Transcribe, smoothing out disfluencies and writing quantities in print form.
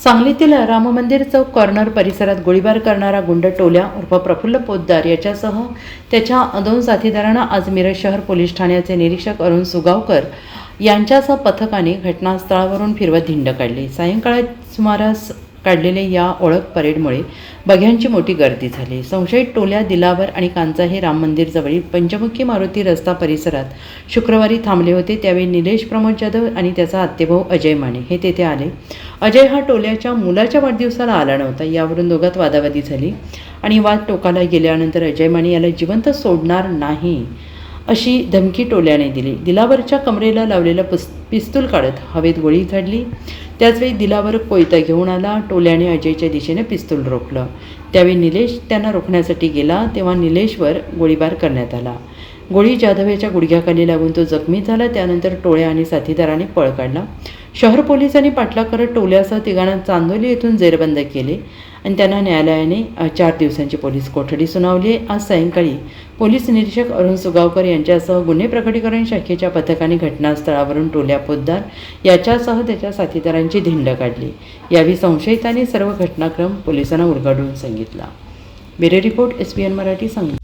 सांगलीतील राममंदिर चौक कॉर्नर परिसरात गोळीबार करणारा गुंड टोल्या उर्फ प्रफुल्ल पोद्दार याच्यासह त्याच्या 2 साथीदारांना आज मिरज शहर पोलीस ठाण्याचे निरीक्षक अरुण सुगावकर यांच्यासह पथकाने घटनास्थळावरून फिरवत धिंड काढली। सायंकाळी सुमारास काढलेले या ओळख परेडमुळे बघ्यांची मोठी गर्दी झाली। संशयित टोल्या दिलावर आणि कांचा हे राम मंदिरजवळील पंचमुखी मारुती रस्ता परिसरात शुक्रवारी थांबले होते। त्यावेळी निलेश प्रमोद जाधव आणि त्याचा आत्तेभाऊ अजय माने हे तेथे आले। अजय हा टोल्याच्या मुलाच्या वाढदिवसाला आला नव्हता। यावरून दोघात वादावादी झाली आणि वाद टोकाला गेल्यानंतर अजय माने याला जिवंत सोडणार नाही अशी धमकी टोल्याने दिली। दिलावरच्या कमरेला लावलेला पिस्तूल काढत हवेत गोळी झाडली। त्याचवेळी दिलावर कोयता घेऊन आला। टोल्याने अजयच्या दिशेने पिस्तूल रोखलं। त्यावेळी निलेश त्यांना रोखण्यासाठी गेला तेव्हा निलेशवर गोळीबार करण्यात आला। गोळी जाधव याच्या गुडघ्याखाली लागून तो जखमी झाला। त्यानंतर टोळ्या आणि साथीदाराने पळ काढला। शहर पोलिसांनी पाठलाग करत टोल्यासह तिघांना चांदोली येथून जेरबंद केले आणि त्यांना न्यायालयाने 4 दिवसांची पोलीस कोठडी सुनावली। आज सायंकाळी पोलीस निरीक्षक अरुण सुगावकर यांच्यासह गुन्हे प्रकटीकरण शाखेच्या पथकाने घटनास्थळावरून टोल्या पोद्दार याच्यासह त्याच्या साथीदारांची धिंड काढली। यावेळी संशयितांनी सर्व घटनाक्रम पोलिसांना उलगडून सांगितला। Bureau report SBN Marathi Sangli.